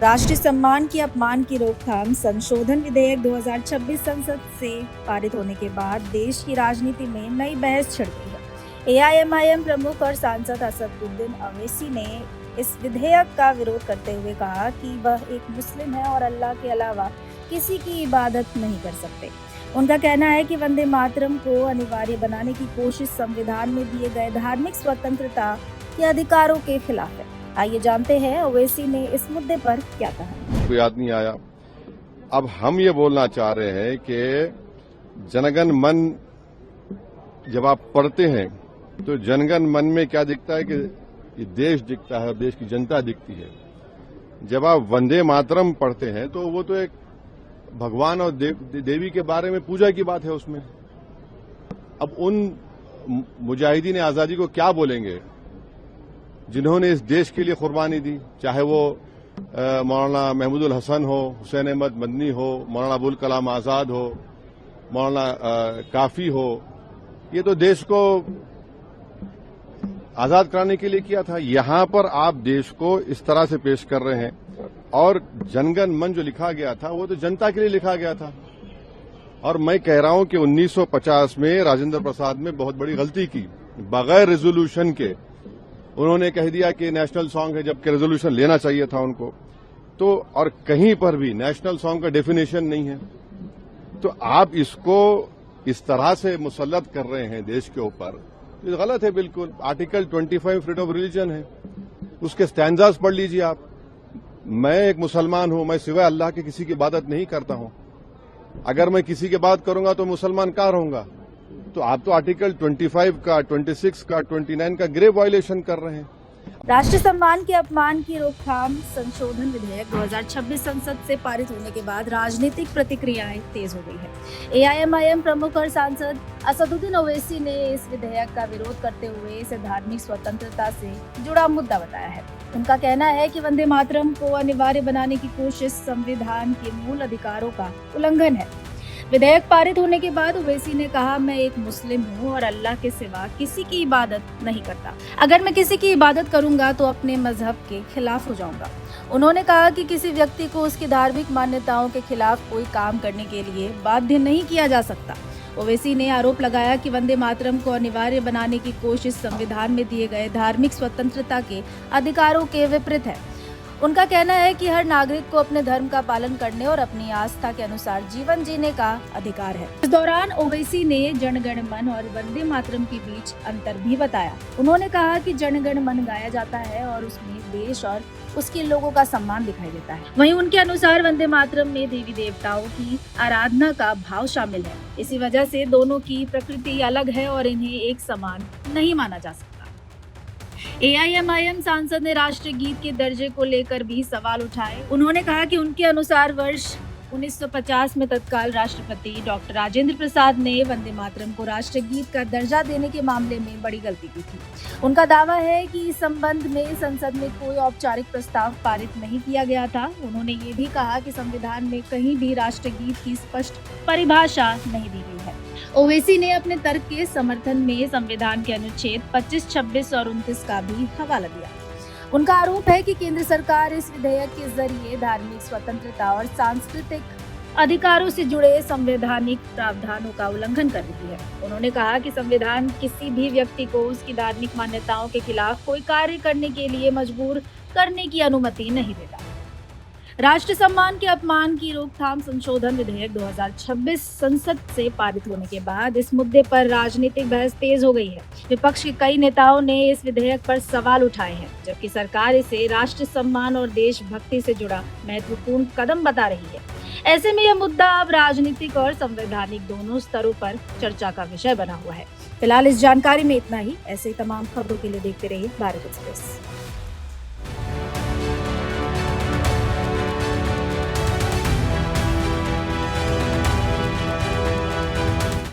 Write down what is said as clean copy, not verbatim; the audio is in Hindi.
राष्ट्रीय सम्मान की अपमान की रोकथाम संशोधन विधेयक 2026 संसद से पारित होने के बाद देश की राजनीति में नई बहस छिड़ गई है। एआईएमआईएम प्रमुख और सांसद असदुद्दीन ओवैसी ने इस विधेयक का विरोध करते हुए कहा कि वह एक मुस्लिम है और अल्लाह के अलावा किसी की इबादत नहीं कर सकते। उनका कहना है कि वंदे मातरम को अनिवार्य बनाने की कोशिश संविधान में दिए गए धार्मिक स्वतंत्रता के अधिकारों के खिलाफ है। आइए जानते हैं ओवैसी ने इस मुद्दे पर क्या कहा। कोई याद नहीं आया। अब हम ये बोलना चाह रहे हैं कि जनगण मन जब आप पढ़ते हैं तो जनगण मन में क्या दिखता है कि ये देश दिखता है और देश की जनता दिखती है। जब आप वंदे मातरम पढ़ते हैं तो वो तो एक भगवान और देवी के बारे में पूजा की बात है उसमें। अब उन मुजाहिदीन आजादी को क्या बोलेंगे जिन्होंने इस देश के लिए कुर्बानी दी, चाहे वो मौलाना महमूदुल हसन हो, हुसैन अहमद मदनी हो, मौलाना अबुल कलाम आजाद हो, मौलाना काफी हो। ये तो देश को आजाद कराने के लिए किया था। यहां पर आप देश को इस तरह से पेश कर रहे हैं और जनगण मन जो लिखा गया था वो तो जनता के लिए लिखा गया था। और मैं कह रहा हूं कि 1950 में राजेंद्र प्रसाद ने बहुत बड़ी गलती की। बगैर रेजोल्यूशन के उन्होंने कह दिया कि नेशनल सॉन्ग है, जबकि रेजोल्यूशन लेना चाहिए था उनको। तो और कहीं पर भी नेशनल सॉन्ग का डेफिनेशन नहीं है। तो आप इसको इस तरह से मुसल्लत कर रहे हैं देश के ऊपर, ये गलत है बिल्कुल। आर्टिकल 25 फ्रीडम ऑफ रिलीजन है, उसके स्टैंजास पढ़ लीजिए आप। मैं एक मुसलमान हूं, मैं सिवाय अल्लाह के किसी की इबादत नहीं करता हूं। अगर मैं किसी की बात करूंगा तो मुसलमान कहाँ रहूंगा? तो आप तो आर्टिकल 25 का, 26 का, 29 का ग्रेव वायलेशन कर रहे हैं। राष्ट्रीय सम्मान के अपमान की रोकथाम संशोधन विधेयक 2026 संसद से पारित होने के बाद राजनीतिक प्रतिक्रियाएं तेज हो गई है। एआईएमआईएम प्रमुख और सांसद असदुद्दीन ओवैसी ने इस विधेयक का विरोध करते हुए इसे धार्मिक स्वतंत्रता से जुड़ा मुद्दा बताया है। उनका कहना है कि वंदे मातरम को अनिवार्य बनाने की कोशिश संविधान के मूल अधिकारों का उल्लंघन है। विधेयक पारित होने के बाद ओवैसी ने कहा, मैं एक मुस्लिम हूँ और अल्लाह के सिवा किसी की इबादत नहीं करता। अगर मैं किसी की इबादत करूंगा तो अपने मजहब के खिलाफ हो जाऊंगा। उन्होंने कहा कि किसी व्यक्ति को उसकी धार्मिक मान्यताओं के खिलाफ कोई काम करने के लिए बाध्य नहीं किया जा सकता। ओवैसी ने आरोप लगाया कि वंदे मातरम को अनिवार्य बनाने की कोशिश संविधान में दिए गए धार्मिक स्वतंत्रता के अधिकारों के विपरीत है। उनका कहना है कि हर नागरिक को अपने धर्म का पालन करने और अपनी आस्था के अनुसार जीवन जीने का अधिकार है। इस दौरान ओवैसी ने जनगण मन और वंदे मातरम के बीच अंतर भी बताया। उन्होंने कहा कि जनगण मन गाया जाता है और उसमें देश और उसके लोगों का सम्मान दिखाई देता है। वहीं उनके अनुसार वंदे मातरम में देवी देवताओं की आराधना का भाव शामिल है। इसी वजह से दोनों की प्रकृति अलग है और इन्हें एक समान नहीं माना जा सकता। एआईएमआईएम सांसद ने राष्ट्रीय गीत के दर्जे को लेकर भी सवाल उठाए। उन्होंने कहा कि उनके अनुसार वर्ष 1950 में तत्काल राष्ट्रपति डॉक्टर राजेंद्र प्रसाद ने वंदे मातरम को राष्ट्रीय गीत का दर्जा देने के मामले में बड़ी गलती की थी। उनका दावा है कि इस संबंध में संसद में कोई औपचारिक प्रस्ताव पारित नहीं किया गया था। उन्होंने ये भी कहा कि संविधान में कहीं भी राष्ट्रीय गीत की स्पष्ट परिभाषा नहीं दी गई है। ओवैसी ने अपने तर्क के समर्थन में संविधान के अनुच्छेद 25, 26 और 29 का भी हवाला दिया। उनका आरोप है कि केंद्र सरकार इस विधेयक के जरिए धार्मिक स्वतंत्रता और सांस्कृतिक अधिकारों से जुड़े संवैधानिक प्रावधानों का उल्लंघन कर रही है। उन्होंने कहा कि संविधान किसी भी व्यक्ति को उसकी धार्मिक मान्यताओं के खिलाफ कोई कार्य करने के लिए मजबूर करने की अनुमति नहीं देता। राष्ट्रीय सम्मान के अपमान की रोकथाम संशोधन विधेयक 2026 संसद से पारित होने के बाद इस मुद्दे पर राजनीतिक बहस तेज हो गई है। विपक्ष के कई नेताओं ने इस विधेयक पर सवाल उठाए हैं, जबकि सरकार इसे राष्ट्रीय सम्मान और देशभक्ति से जुड़ा महत्वपूर्ण कदम बता रही है। ऐसे में यह मुद्दा अब राजनीतिक और संवैधानिक दोनों स्तरों पर चर्चा का विषय बना हुआ है। फिलहाल इस जानकारी में इतना ही। ऐसे ही तमाम खबरों के लिए देखते रहिए भारत एक्सप्रेस।